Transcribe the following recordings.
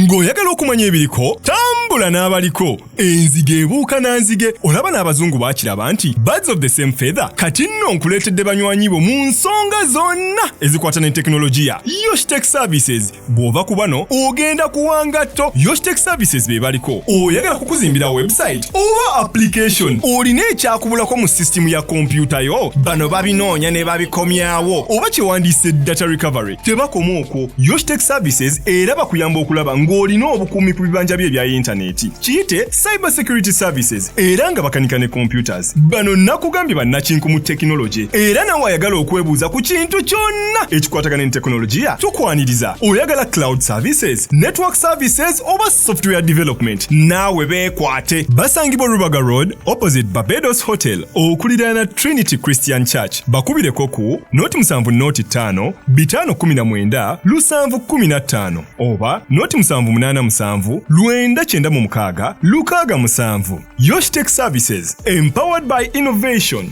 Ng'oyagala okumanya ebiriko tambula n'abaliko. Enzige ebuuka na nzige. Olaba n'abazungu baakiraba nti birds of the same feather. Kati nno nkuleetedde banywanyi bo mu nsonga zonna ezikwata ne teknologiya. Yoshtech Services bw'ova ku bano ogenda kuwangatto. Yoshtech Services be baliko. Oyagala kukuzimbira website oba application. Olina ekyakubulako mu system ya kompyuta yo. Bano babinoonya ne babikomyawo. Oba kyewandiise data recovery. Tebakoma okwo. Yoshtech Services era bakuyamba okulaba ng'olina obukuumi ku bibanja bye ebya intaneti. Kiyite Cyber Security Services era nga bakanika ne computers. Bano nakugambye bannakinku mu teknologi era nawe ayagala okwebuuza ku kintu kyonna ekikwatagana ne teknologiya tukwaniriza. Oyagala cloud services, network services oba software development. Naawe beekwate. Basangibwa Rubaga Road opposite Barbados Hotel okuliraana Trinity Christian Church. Bakubireko ku noti 7 noti 5 519 715 oba noti 787 996 667. Yoshtech Services, empowered by innovation.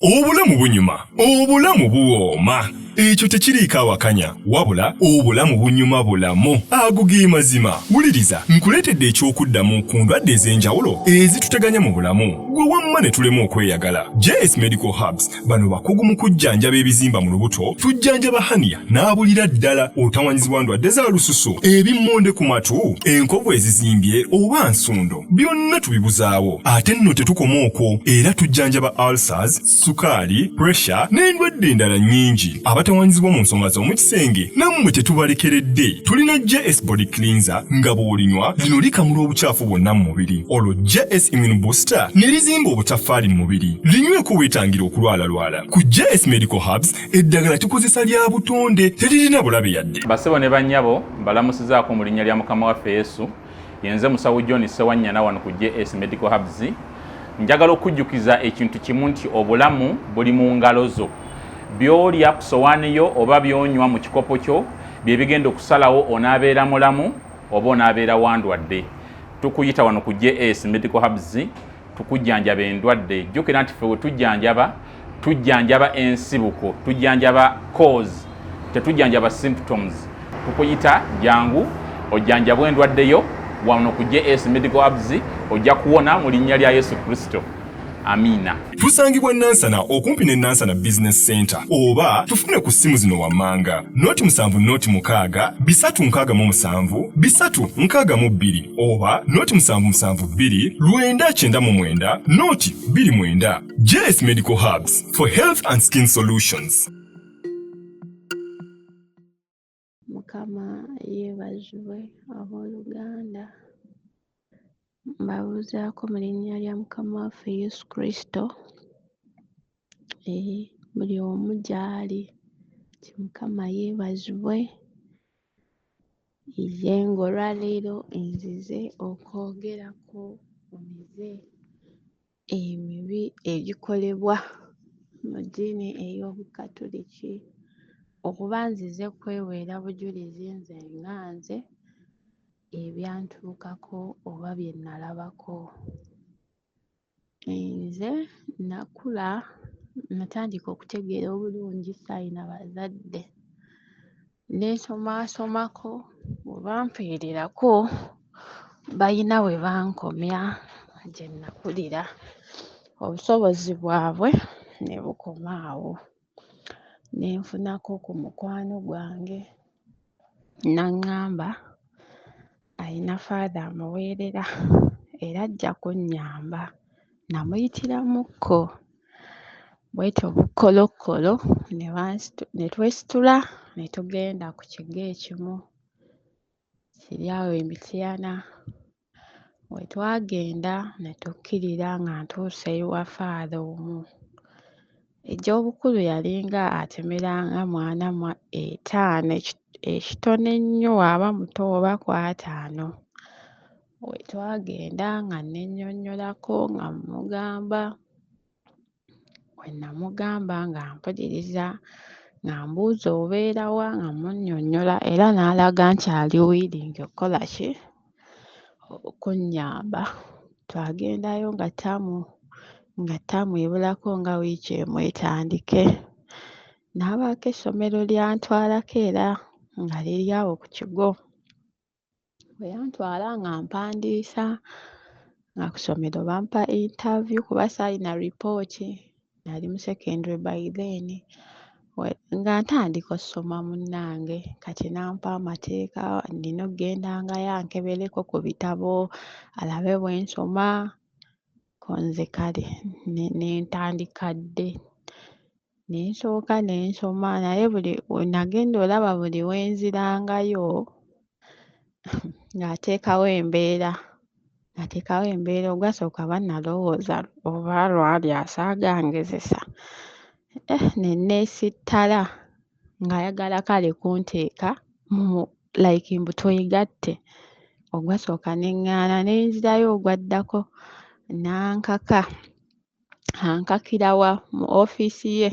Obulamu bunyuma, obulamu buwooma. Ekyo tekiriiko awakanya, wabula obulamu bunyuma bulamu. Agugi mazima. Wuliriza, nkuleetedde ekyokuddamu ku ndwadde ez'enjawulo ezituteganya mu bulamu. Gwe wamma ne tulema okweyagala. JS Medical Hubs bano bakugu mu kujjanjaba ebizimba mu lubuto, tujjanjaba hania n'abulira ddala otawanyizibwa ndwadde za lususu, ebimmonde ku matu, enkovu ezizimbye oba nsundo. Byonna tubibuzaawo. Ate nno tetukoma okwo era tujjanjaba ulcers, sukaali, pressure n'endwadde endala nnyingi. Abatawanyizibwa mu nsonga z'omukisenge nammwe tetubalekeredde. Tulina JS Body Cleanser nga bw'olinywa lino likamula obucaafu bwonna mu mubiri. Olwo JS Immune Booster ne lizimba obutaffaali mu mubiri. Linyweko weetangira okulwalalwala. Ku JS Medical Hubs eddagala tukozesa lya butonde teririna bulabe yadde. Basebo ne bannyabo mbalamusizaako mu linnya lya Mukama waffe Yesu. Yenze Musawo John Sewanyana wano ku JS Medical Hubs. Njagala okujjukiza ekintu kimu nti obulamu buli mu ngalo zo. Byolya ku sowaani yo oba byonywa mu kikopo kyo bye bigenda okusalawo onaabeera mulamu oba onaabeera wandwadde. Tukuyita wano ku JS Medical Hubs tukujjanjaba endwadde. Jjukira nti ffe we tujjanjaba ensibuko, tujjanjaba cause, tetujjanjaba symptoms. Tukuyita jangu ojjanjabwa endwadde yo wano ku JS Medical Hubs ojja kuwona mu linnya lya Yesu Kristo. Amina. Tusangibwa Nansana okumpi ne Nansana Business Center oba tufune ku simu zino wammanga noti 7 noti 6 367 362 oba noti 772 999 noti 29. JS Medical Hubs for health and skin solutions. Mukama yeebazibwe abooluganda. Mbabuuzaako mu linnya lya Mukama waffe Yesu Kristo. Buli omu gy'ali ti Mukama yeebazibwe. Ye ng'olwaleero nzize okwogerako ku mize emibi egikolebwa mu ddiini ey'Obukatuliki. Okuba nzize kweweera bujulizi nze nga nze ebyantuukako oba bye nalabako. Nze nakula natandika okutegeera obulungi sayina bazadde. Neesomaasomako bwe bampeererako bayina we bankomya gye nakulira. Obusobozi bwabwe ne bukoma awo. Ne nfunako ku mukwano gwange n'aŋŋamba ayina faada amuweerera era ajja kunnyamba. Namuyitiramukko bwetyo bukkolokolo ne twesitula ne tugenda ku kigo ekimu kiri awo e Mityana. We twagenda ne tukkirira nga ntuuse ewa faada omu. Egy'obukulu yalinga atemeranga mwana 5 ekitono ennyo aba muto oba ku 5. We twagenda nga nennyonnyolako nga mugamba. We namugamba nga mpuliriza nga mbuuza obeera wa nga munnyonnyola era n'alaga nti ali wiiringi okukola ki okunnyamba. Twagendayo nga ttaamu ebulako nga wiiki emu etandike. n'abaako essomero lyantwalako era nga liri awo ku kigo. Bwe yantwala nga mpandiisa nga ku ssomero bampa interview kuba saalina ripooti, nali mu secondary by then. Nga ntandika ossoma munnange, kati n'ampa amateeka nina okgendangayo ankebereko ku bitabo alabe bwe nsoma. Ko nze kale ne ntandika dde. Ne nsooka ne nsoma naye buli we nagenda olaba buli we nzirangayo ng'ateekawo embeera ogwasooka bannalowooza oba lwali asaagangezesa. Ne neesittala ng'ayagala kale kunteeka mu like mbu twegatte. Ogwasooka ne ŋŋaana ne nzirayo ogwaddako ankakira mu ofiisi ye.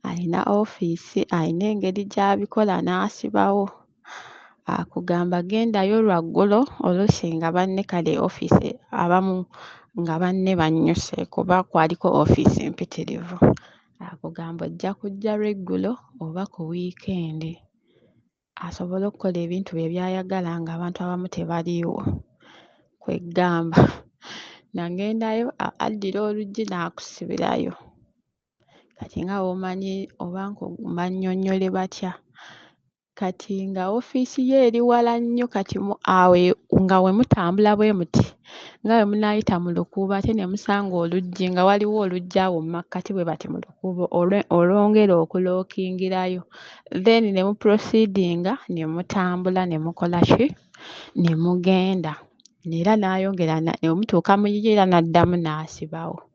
Alina ofiisi, alina engeri gy'abikola n'asibawo. Akugamba gendayo lwaggulo oluusi nga banne kale ofiisi abamu nga banne bannyuse kuba kwaliko ofiisi mpitirivu. Akugamba ojja kujja lweggulo oba ku wiikendi asobole okukola ebintu bye by'ayagala ng'abantu abamu tebaliiwo. Kweggamba nagendayo addira oluggi n'akusibirayo. Kati nga bw'omanyi oba bannyonnyole batya. Kati nga ofiisi ye eri wala nnyo kati awe nga we mutambula bwe muti nga bwe munaayita mu lukuubo ate ne musanga oluggi nga waliwo oluggi awo mu makkati bwe bati mu lukuubo olwongera okulookingirayo. Then ne mu proceedinga ne mutambula ne mukola ki? Ne mugenda. Era n'ayongera ne mutuuka mu yiye era n'addamu n'asibawo.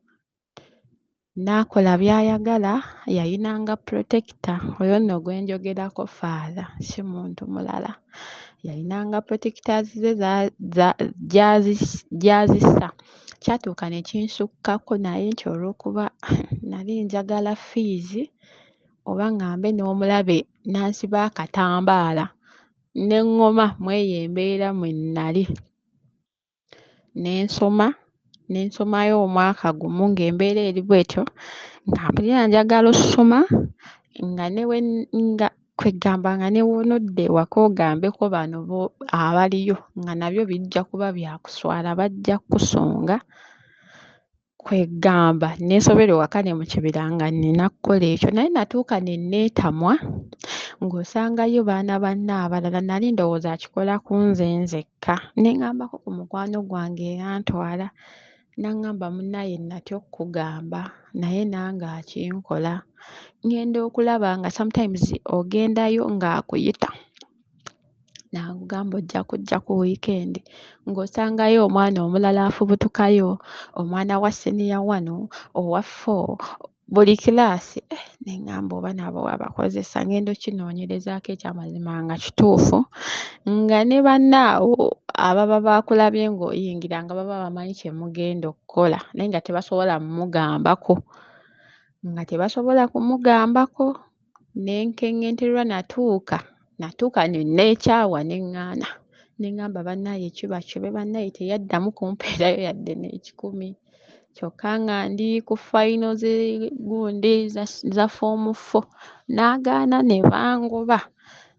N'akola by'ayagala, yayinanga protector. Oyo nno gwe njogerako faala si muntu mulala. Yayinanga protectors ze gy'azissa. Kyatuuka ne kinsukkako naye nti olw'okuba nali njagala fees oba ngambe n'omulabe n'ansiba akatambaala ne ŋŋoma mu eyo embeera mwe nnali. Ne nsomayo omwaka gumu ng'embeera eri bw'etyo nga mpulira njagala ossoma nga kweggamba nga ne wonodde ewaka ogambeko bano abaliyo nga nabyo bijja kuba bya kuswala bajja kusunga. Kweggamba ne nsobera ewaka ne mu kibira nga nnina kukola ekyo naye natuuka ne neetamwa ng'osangayo baana banne abalala nali ndowooza akikola ku nze nzekka. Ne ngambako ku mukwano gwange eyantwala n'aŋŋamba munnaye natya okkugamba naye nange akinkola. Ngenda okulaba nga sometimes ogendayo ng'akuyita n'akugamba ojja kujja ku wiikendi ng'osangayo omwana omulala afubutukayo, omwana wa senior 1 owa 4 buli kiraasi. Ne ŋŋamba oba nabo wabakozesa ngenda okinoonyerezaako ekyamazima nga kituufu nga ne bannaawo ababa baakulabye ng'oyingira nga baba bamanyi kye mugenda okukola naye nga tebasobola kumugambako. Ne nkeŋŋentererwa natuuka ne neekyawa ne ŋŋaana. Ne ŋŋamba bannaye kiba kibe bannaye teyaddamu kumpeerayo yadde n'ekikumi. Kyokka nga ndi ku final gundi za form 4 n'agaana ne bangoba.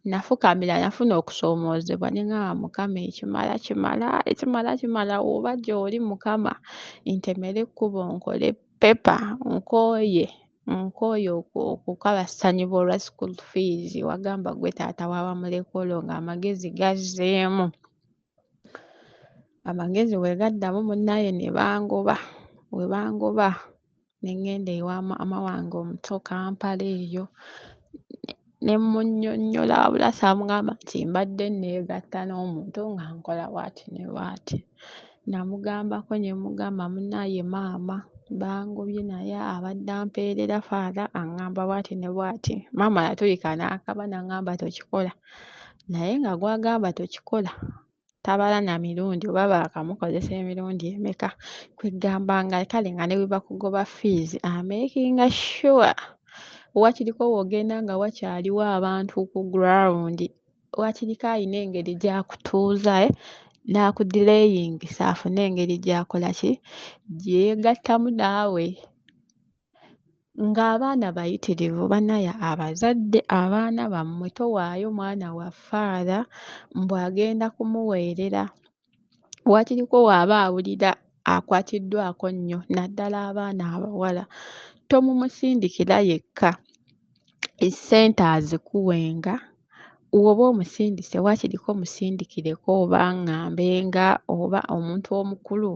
Nafukamira nafuna okusoomoozebwa ne ŋŋamba Mukama ekimala oba gy'oli Mukama ntemere ekkubo nkole pepa nkooye okukabassanyiba olwa school fees. Wagamba gwe taata w'abamulekolo ng'amagezi gazzeemu. Amagezi bwe gaddamu munnaye ne bangoba. Bwe bangoba ne ŋŋenda ewa maama wange omuto Kampala eyo ne munnyonnyola wabula saamugamba nti mbadde neegatta n'omuntu nga nkola bw'ati ne bw'ati. Namugambako ne mugamba munnaye maama bangobye naye abadde ampeerera faala aŋŋamba bw'ati ne bw'ati. Maama yatulika n'akaba n'aŋŋamba tokikola naye nga gw'agamba tokikola tabala na mirundi oba baakamukozesa emirundi emeka. Kweggamba nga kale nga ne bwe bakugoba fees amakinga sure wakiriko w'ogenda nga wakyaliwo abantu ku ground wakiriko alina engeri gy'akutuuza n'akudireyingisa afune engeri gy'akola ki gyeyegattamu naawe. ng'abaana bayitirivu bannaya abazadde abaana bammwe towaayo mwana wa ffaala mbu agenda kumuweerera waakiriko bw'aba awulira akwatiddwako nnyo naddala abaana abawala tomumusindikira yekka essente azikuwenga oba omusindise waakiriko musindikireko oba ŋŋambenga oba omuntu omukulu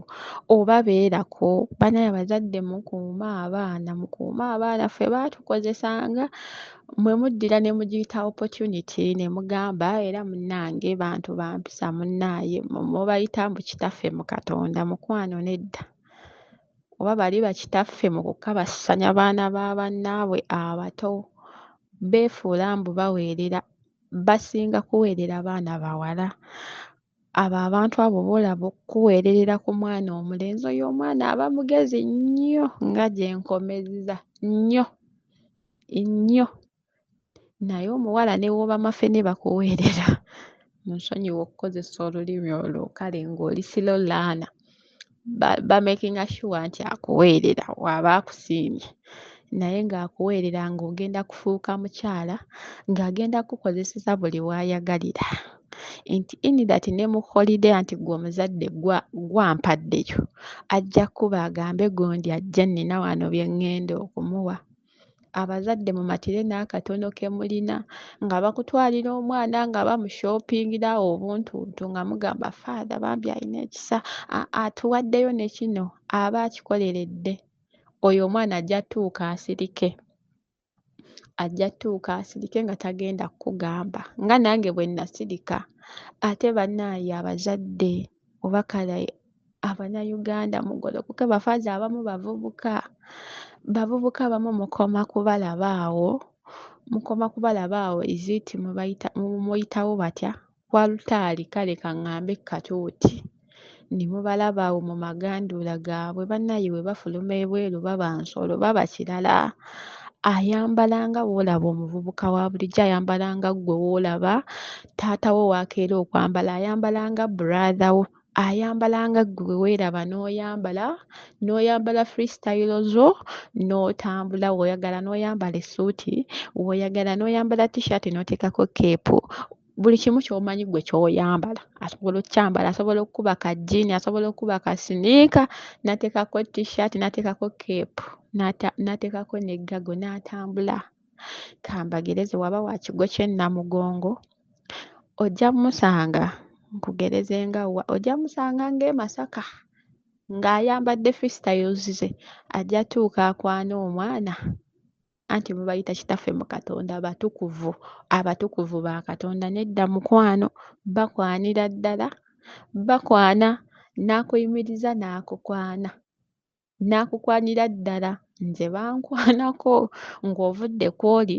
oba beerako bannaya abazadde mukuume abaana ffe baatukozesanga mwe muddira ne mugiyita opportunity ne mugamba era munnange bantu bampisa munnaaye mubayita mbu kitaffe mu Katonda mukwano nedda oba bali bakitaffe mu kukabasanya baana ba bannaabwe abato beefuula mbu baweerera basinga kuweerera baana bawala abo abantu abo boolaba okuweererera ku mwana omulenzi oyo omwana aba mugezi nnyo nga gye nkomezza nnyo naye omuwala ne w'oba mafene bakuweerera munsonyiwe okukozesa olulimi olwo kale ng'oli silo laana bamakinga sure nti akuweerera waba akusiimye naye ng'akuweerera ng'ogenda kufuuka mukyala ng'agenda kukozeseza buli w'ayagalira nti inidati ne mu holiday anti gwe omuzadde gwampaddeyo ajja kuba agambe gondi ajja nnina wano bye ŋŋenda okumuwa abazadde mumatire n'akatono ke mulina nga bakutwalira omwana nga bamushoppingira obuntuntu nga mugamba faada bambi alina ekisa atuwaddeyo ne kino aba akikoleredde oyo omwana ajja ttuuka asirike nga tagenda kukugamba nga nange bwe nasirika ate bannaaye abazadde oba kale abannayuganda mugolokoke bafaaza abamu bavubuka abamu mukoma kubalaba awo iziiti muyitawo batya kwa lutaali kale kaŋŋambe katuuti ne mubalaba awo mu maganduula gaabwe bannaaye bwe bafuluma ebweru baba nsolo baba kirala ayambalanga w'olaba omuvubuka wa bulijjo ayambalanga ggwe w'olaba taatawo w'akeera okwambala ayambalanga brother wo ayambalanga ggwe weeraba n'oyambala freestyle zo n'otambula w'oyagala n'oyambala essuuti w'oyagala n'oyambala t-shirt n'oteekako keepu buli kimu ky'omanyi ggwe ky'oyambala asobola okkyambala asobola okukuba ka jjiini asobola okukuba ka siniika n'ateekako t-shirt n'ateekako keepu n'ateekako n'eggago n'atambula kambagereze waba wa kigo ky'e Namugongo ojja musanga ng'e Masaka ng'ayambadde freestyles ze ajja tuuka akwana omwana anti mubayita kitaffe mu Katonda abatukuvu ba Katonda nedda mukwano bakwanira ddala bakwana n'akuyimiriza n'akukwanira ddala nze bankwanako ng'ovudde kw'oli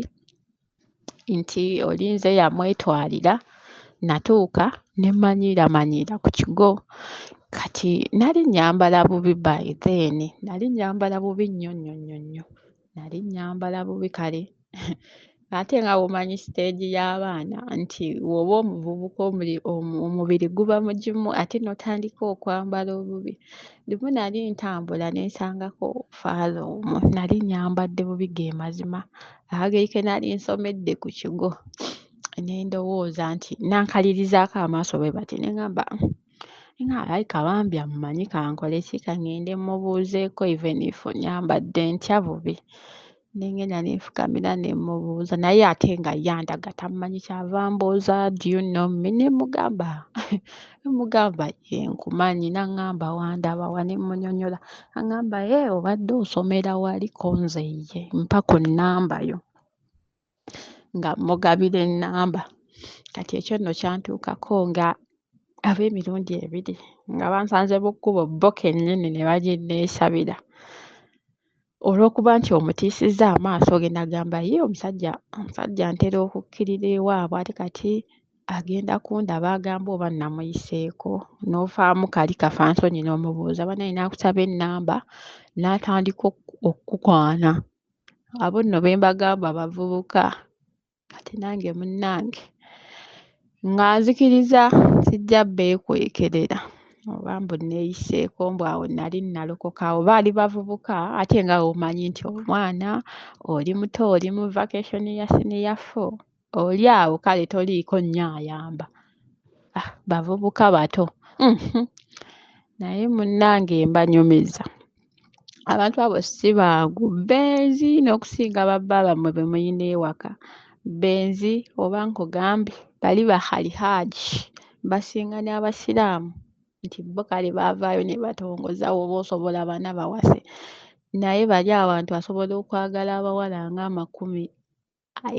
nti olinze yamwetwalira natuuka ne manyiiramanyiira ku kigo kati nali nyambala bubi by then nali nyambala bubi nnyo nali nyambala bubi kale ate nga bw'omanyi siteegi y'abaana nti bw'oba omuvubuka omubiri guba mugimu ate n'otandika okwambala obubi limu nali ntambula ne nsangako faalo omwo nali nyambadde bubi ge mazima ageike nali nsomedde ku kigo ne ndowooza nti nankalirizaako amaaso bwe bati ne ŋŋamba alabika bambi amumanyi kankole ki kaŋŋende mubuuzeeko even if nyambadde ntya bubi ne ngenda ne nfukamira ne mubuuza naye ate nga yandaga tamumanyi kyava mbooza do you know me ne mugamba ye nkumanyi n'aŋŋamba wandaba wa ne munyonyola aŋŋamba obadde osomera wali konze ye mpa ku nnamba yo nga mugabira ennamba kati ekyo nno kyantuukako nga ab'emirundi ebiri nga bansanze mu kkubo bo kennyini ne baginneesabira olw'okuba nti omutiisizza amaaso ge nagamba ye omusajja ntera okukkirira ewaabwe ate kati agenda kundaba agamba oba namuyiseeko n'ovaamu kali kafansonyi n'omubuuza banaye n'akusaba ennamba n'atandika okukwana abo nno be mbagamba bavubuka kati nange munnange nga nzikiriza sijja beekwekerera oba mbu neeyiseeko mbu awo nali nalokoka awo baali bavubuka ate nga omanyi nti omwana oli muto oli mu vacation ya senior 4 oli awo kale toliiko nnyo ayamba. Bavubuka bato. Naye munnange mbanyumiza. Abantu abo si bangu, benzi n'okusinga babba bammwe be muyina ewaka. Benzi oba nkugambye bali bahali haaji basinga n'Abasiraamu nti bo kale baavaayo ne batongoza oba osobola bana bawase. Naye bali abantu asobola okwagala abawala nga 10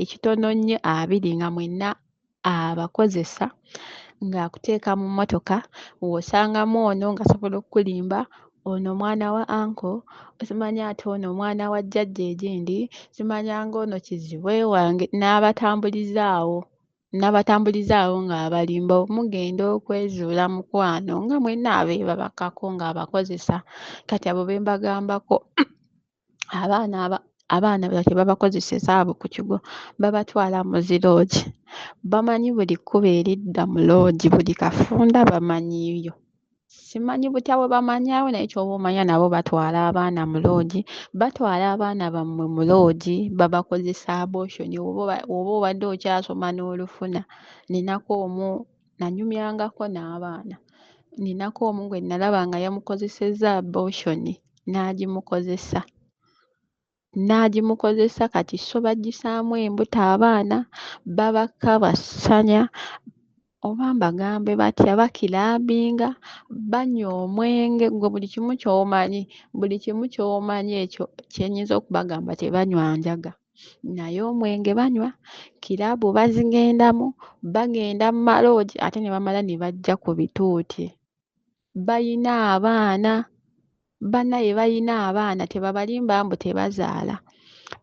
ekitono nnyo 20 nga mwenna abakozesa ng'akuteeka mu mmotoka w'osangamu ono ng'asobola okukulimba ono mwana wa uncle osimanya ate ono mwana wa jjajja egindi simanyanga ono kizibwe wange n'abatambulizaawo ng'abalimba mugenda okwezuula mukwano nga mwenna abeebabakako ng'abakozesa. Kati abo be mbagambako abaana bye babakozeseza abo ku kigo babatwala mu ziroogi. Bamanyi buli kkubo eridda mu loogi, buli kafunda bamanyiyo. Simanyi butya bwe bamanyaawo naye ky'oba omanya nabo batwala abaana mu loogi. Batwala abaana bammwe mu loogi babakozesa abortion oba obadde okyasoma n'olufuna. Ninako omu nanyumyangako n'abaana. Ninako omu gwe nalaba nga yamukozesezza abortion n'agimukozesa kati so baggisaamu embuto abaana babaka basanya oba mbagambe batya bakirambinga banywa omwenge gwe buli kimu ky'omanyi ekyo kyenyinza okubagamba tebanywa njaga naye omwenge banywa, kiraabu bazigendamu, bagenda mu maloogi ate ne bamala ne bajja ku bituuti. Bayina abaana, bannaye bayina abaana tebabalimba mbu tebazaala.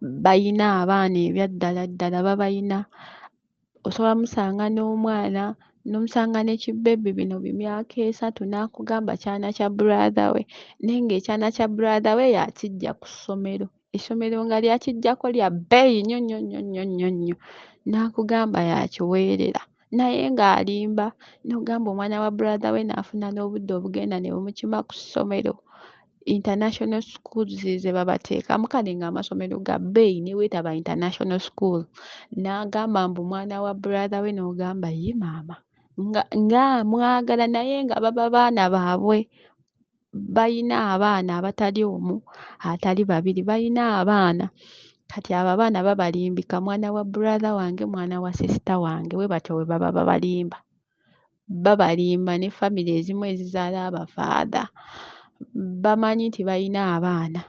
Bayina abaana ebyaddala ddala babayina. Osobola musanga n'omwana n'omusanga n'ekibebbe bino bimyaka 3 n'akugamba kyana kya brother we naye ng'ekyana kya brother we yakiggya ku ssomero. Essomero nga lyakiggyako lya bbeeyi nnyo nnyo nnyo nnyo nnyo nnyo n'akugamba yakiweerera naye ng'alimba n'ogamba omwana wa brother we n'afuna n'obudde obugenda ne bumukima ku ssomero. International schools ze babateekamu kale ng'amasomero ga bbeeyi ne weetaba international school. N'agamba mbu mwana wa brother we n'ogamba ye maama nga mwagala naye nga baba baana baabwe. Bayina abaana abatali omu atali babiri, bayina abaana kati abo abaana babalimbika mwana wa brother wange mwana wa sister wange bwe batyo bwe baba babalimba. Babalimba ne family ezimu ezizaala abafaada bamanyi nti bayina abaana.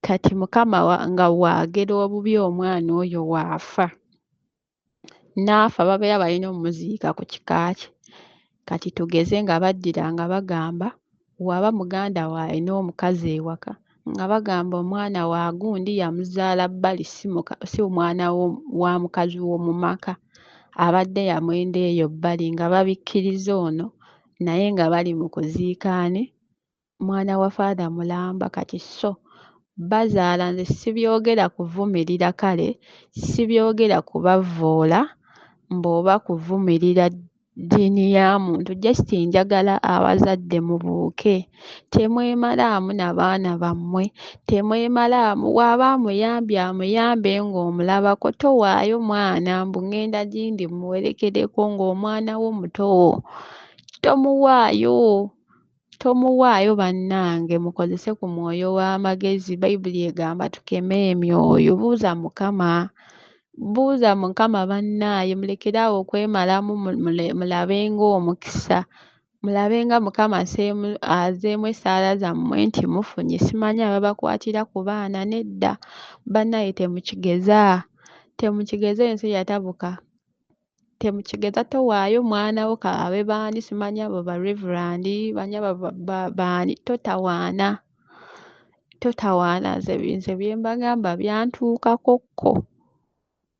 Kati Mukama nga waagera obubi omwana oyo waafa. N'afa babeera balina omuziika ku kika kye. Kati tugeze nga baddira nga bagamba waba muganda we alina omukazi ewaka nga bagamba omwana wa gundi yamuzaala bbali si mwana wa mukazi w'omu maka. Abadde yamwenda eyo bbali nga babikkiriza ono naye nga bali mu kuziikaani. Mwana wa faada mulamba kati so bazaala nze sibyogera kuvumirira kale sibyogera kubavvoola mb'oba kuvumirira ddiini ya muntu just njagala abazadde mubuuke temwemalaamu n'abaana bammwe temwemalaamu waba amuyambe ng'omulabako towaayo mwana mbu ŋŋenda gindi muwerekereko ng'omwana wo muto tomuwaayo bannange mukozese ku mwoyo w'amagezi. Bayibuli egamba tukeme emyoyo. Buuza Mukama bannaaye mulekeraawo okwemalamu mulabenga omukisa mulabenga Mukama azeemu essaala zammwe nti mufunye. Simanyi ababakwatira ku baana nedda bannaaye temukigeza ensi yatabuka temukigeza towaayo mwana wo kaabe baani simanyi abo ba reverend baani totawaana nze bye mbagamba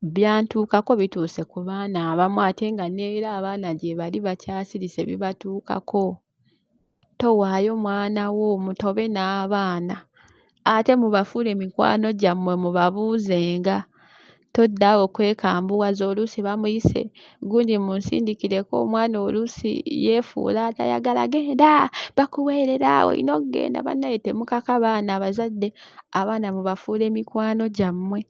byantuukako bituuse ku baana abamu ate nga neera abaana gye bali bakyasirise bibatuukako. Towaayo mwana wo mutobe n'abaana ate mubafuule mikwano gyammwe mubabuuzenga Toddaawo kwekambuwaza oluusi bamuyise gundi munsindikireko omwana oluusi yeefuula atayagala genda bakuweerera olina okugenda bannaye temukaka baana abazadde abaana mubafuule mikwano gyammwe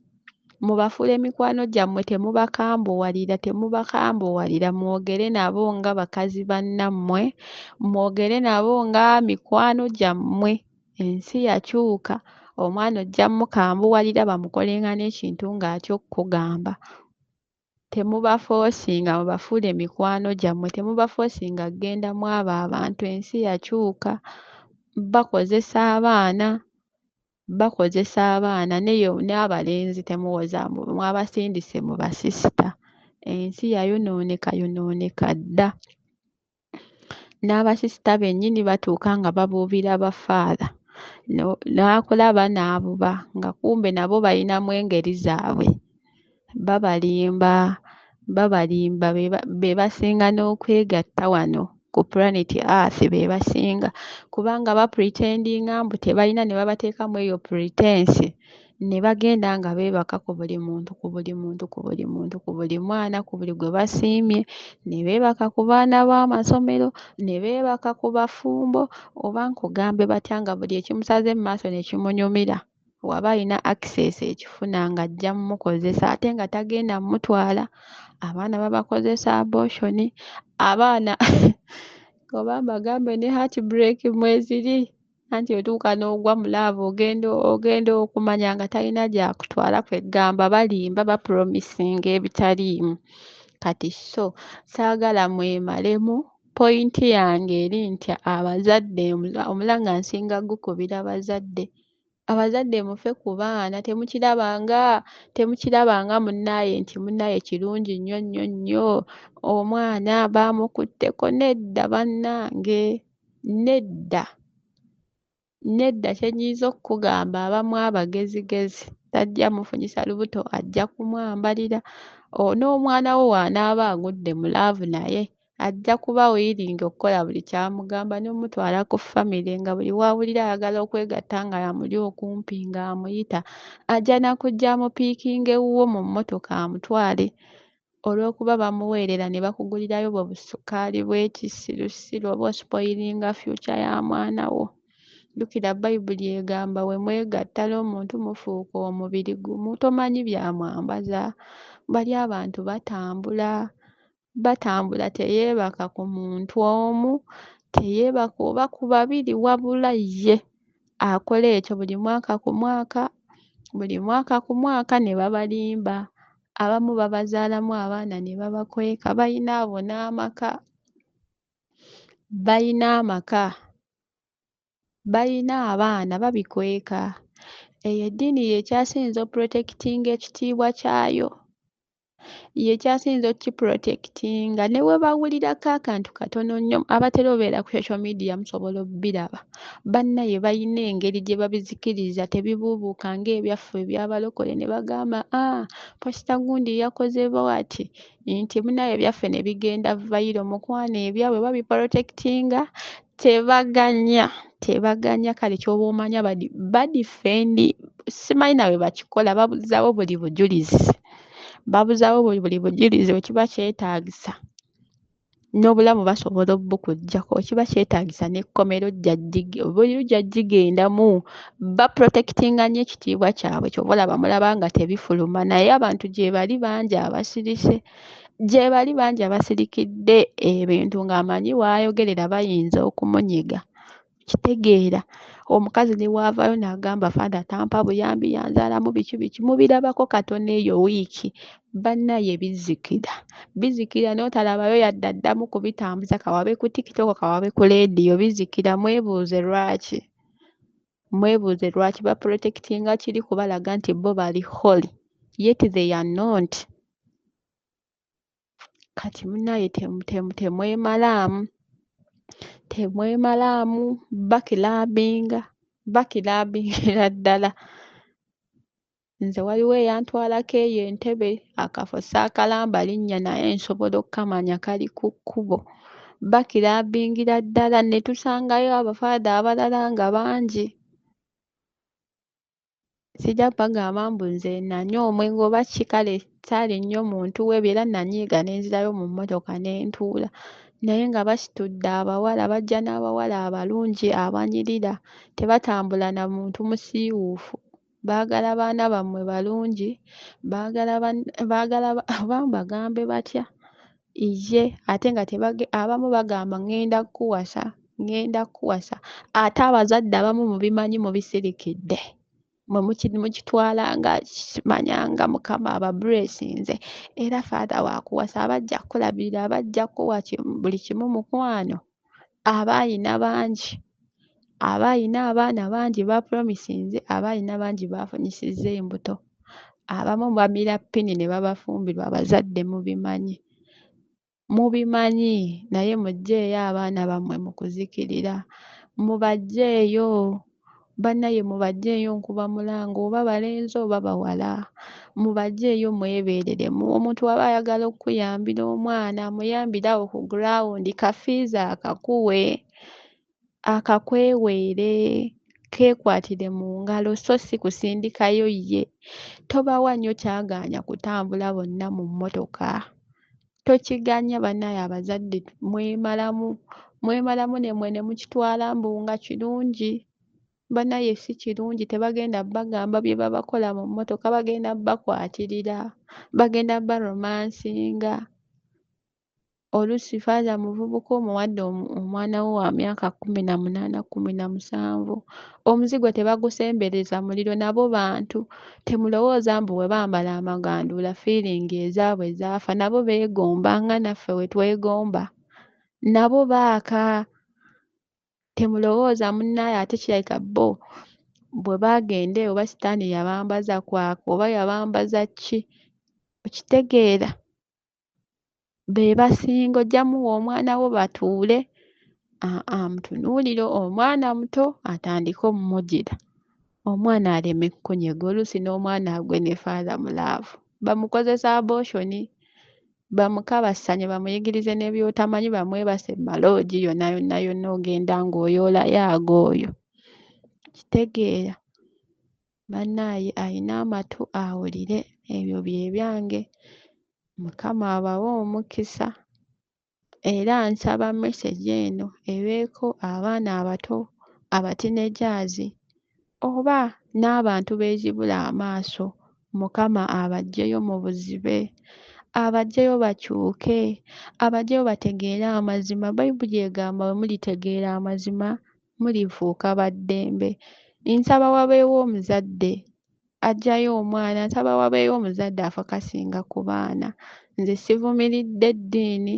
temubakambuwalira mwogere nabo nga bakazi bannammwe mwogere nabo nga mikwano gyammwe ensi yakyuka omwana ojja mukambuwalira bamukolenga n'ekintu ng'atya okukugamba temubafoosinga mubafuule mikwano gyammwe temubafoosinga kgendamu abo abantu ensi yakyuka bakozesa abaana n'abalenzi temuwoza mwabasindise mu basisita ensi yayonooneka dda n'abasisita bennyini batuuka nga babuubira bafaala n'akulaba n'abuba nga kumbe nabo balinamu engeri zaabwe babalimba be basinga n'okwegatta wano ku planet Earth be basinga kubanga bapretendinga mbu tebalina ne babateekamu eyo pretense ne bagenda nga beebaka ku buli muntu ku buli mwana ku buli gwe basiimye ne beebaka ku baana b'amasomero ne beebaka ku bafumbo oba nkugambe batya nga buli ekimusaze mu maaso ne kimunyumira waba alina access ekifuna ng'ajja mmukozesa ate nga tagenda mmutwala abaana babakozesa abortion abaana oba mbagambe ne heartbreak mweziri anti otuuka n'ogwa mu laavu ogenda okumanya nga talina gyakutwala kwegamba balimba bapromisinga ebitaliimu kati so saagala mwemalemu pointi yange eri nti abazadde omula nga nsinga gukubira abazadde mufe ku baana temukirabanga munnaaye nti munnaaye kirungi nnyo omwana baamukutteko nedda bannange nedda kyenyiza okukugamba abamu abagezigezi tajja mufunyisa lubuto ajja kumwambalira n'omwana wo w'anaaba agudde mu laavu naye ajja kuba wiringa okukola buli kyamugamba n'omutwala ku famire nga buli w'awulira ayagala okwegatta nga amuli okumpi ng'amuyita ajja nakujja amupiikinga ewuwo mu mmotoka amutwale olw'okuba bamuweerera ne bakugulirayo bwe busukaali bw'ekisirusiru oba ospoilinga future ya mwana wo. Jjukira Bayibuli egamba we mwegatta n'omuntu mufuuka omubiri gumu tomanyi byamwambaza bali abantu batambula teyeebaka ku muntu omu teyeebaka oba ku babiri wabula ye akola ekyo buli mwaka ku mwaka ne babalimba abamu babazaalamu abaana ne babakweka balina abo n'amaka balina abaana babikweka eyo eddiini y'ekyasinza oprotectinga ekitiibwa kyayo y'ekyasinza okiprotectinga ne we bawulirako akantu katono nnyo abatera obeera ku social media musobola obbiraba bannaye balina engeri gye babizikiriza tebibuubuuka ng'ebyaffe ebyabalokole ne bagamba posita gundi yakoze bwati nti munnaye ebyaffe ne bigenda vayiro mukwana ebyabwe babiprotectinga tebaganya kale ky'oba omanya badifendi simanyi nawe bakikola babuzawo buli bujulizi bwe kiba kyetaagisa n'obulamu basobola obbukuggyako kiba kyetaagisa n'ekkomero buli lujja gigendamu baprotectinga nnyo ekitiibwa kyabwe ky'oba olaba mulaba nga tebifuluma naye abantu gye bali bangi abasirikidde ebintu ng'amanyi w'ayogerera bayinza okumunyiga kitegeera omukazi ne waavaayo n'agamba fada tampa buyambi yanzaalamu biki mubirabako katono eyo wiiki bannaye bizikira n'otalabayo yadde addamu kubitambuza kawabe ku tikitoko kawabe ku leediyo bizikira mwebuuze lwaki baprotectinga kiri kubalaga nti bo bali holy yet they are not kati munnaye temwemalaamu bakirabingira ddala nze waliwo eyantwalako eyo entebe akafo saakalamba linnya naye nsobola okukamanya kali ku kkubo bakirabingira ddala ne tusangayo abafaada abalala nga bangi sijja bagamba mbu nze nanywa omwenge oba kikale saali nnyo muntu weebyo era nanyiiga ne nzirayo mu mmotoka ne ntuula. Naye nga basitudde abawala, bajja n'abawala abalungi abanyirira, tebatambula na muntu musiiwuufu. Baagala baana bammwe balungi, baagala oba mbagambe batya? Ye ate nga abamu bagamba ŋŋenda kkuwasa ate abazadde abamu mubimanyi mubisirikidde. Mwe mukitwala nga manya nga Mukama ababuleesinze era Faather waakuwasa abajja kukulabirira abajja kuwa buli kimu mukwano. Aba ayina bangi, aba ayina abaana bangi b'apromisinze, aba ayina bangi b'afunyisizza embuto. Abamu bamira ppini ne babafumbirwa, abazadde mubimanyi naye muggyeeyo abaana bammwe mu kuzikirira. Mubaggyeeyo bannaye, mubaggyeeyo nkuba mulango, oba balenzi oba bawala, mubaggyeeyo mwebeerere. Omuntu waba ayagala okukuyambira omwana muyambirawo ku ground, kafiizi akakuwe, akakweweere, keekwatire mu ngalo so si kusindikayo ye. Tobawa nnyo kyagaanya kutambula bonna mu mmotoka. Tokiganya bannaye, abazadde mwemalamu nemwe ne mukitwala mbu nga kirungi. Bannaye si kirungi, tebagenda bagamba bye babakola mu mmotoka, bagenda bakwatirira, bagenda baromansinga. Oluusi Faather muvubuka omuwadde omwana we wa myaka 18, 17, omuzigo tebagusembereza muliro, nabo bantu. Temulowooza mbu bwe bambala amaganduula fiiringi ezaabwe zaafa, nabo beegomba nga naffe we twegomba, nabo baaka. Temulowooza munnaaye ate kirabika bo bwe baagenda oba sitaani yabambaza kwaka oba yabambaza ki, okitegeera? Be basinga, ojja muwa omwana wo batuule, mutunuulire omwana muto atandike omumugira, omwana aleme kkunyega. Oluusi n'omwana agwe ne Faather mulaavu, bamukozesa abortion, bamukabasanye bamuyigirize ne by'otamanyi, bamwebase maloogi yonna ogenda ng'oyoolayo ag'oyo. Kitegeera? Bannaaye ayina amatu awulire, ebyo bye byange. Mukama abawe omukisa era nsaba message eno ebeeko abaana abato, abatinejaazi oba n'abantu beezibula amaaso. Mukama abaggyeyo mu buzibe, abaggyeyo bakyuke, abaggyeyo bategeere amazima. Bayibuli egamba bwe mulitegeera amazima mulifuuka ba ddembe. Nsaba wabeewo omuzadde aggyayo omwana, nsaba wabeeyo omuzadde afakasinga ku baana. Nze sivumiridde ddiini,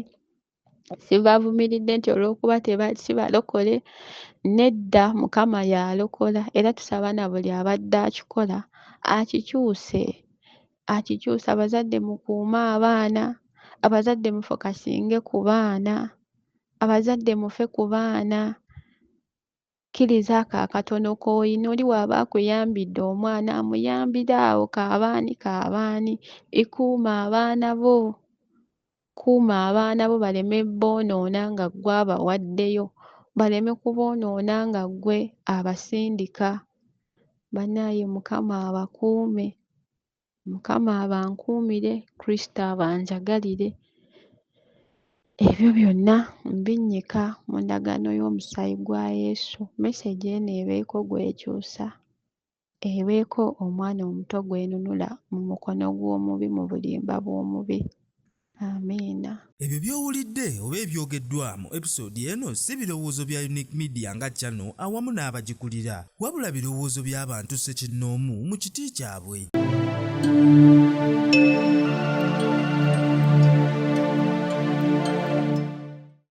sibavumiridde nti olw'okuba si balokole. Nedda, Mukama y'alokola era tusaba na buli abadde akikola akikyuse. Abazadde mukuume abaana, abazadde mufokasinge ku baana, abazadde mufe ku baana. Kkiriza ako akatono k'oyina, oli bw'aba akuyambidde omwana amuyambire awo, kaabaani. Ikuuma abaana bo, kuuma abaana bo baleme boonoona nga ggwe abawaddeyo, baleme kuboonoona nga ggwe abasindika. Bannaaye Mukama abakuume, Mukama abankuumire, Kristo abanjagalire. Ebyo byonna mbinnyika mu ndagaano y'omusaayi gwa Yesu. Message eno ebeeko gw'ekyusa, ebeeko omwana omuto gwenunula mu mukono gw'omubi, mu bulimba bw'omubi. Amiina. Ebyo by'owulidde oba ebyogeddwa mu episode eno si birowoozo bya Unique Media nga channel awamu n'abagikulira, wabula birowoozo by'abantu ssekinnoomu mu kiti kyabwe.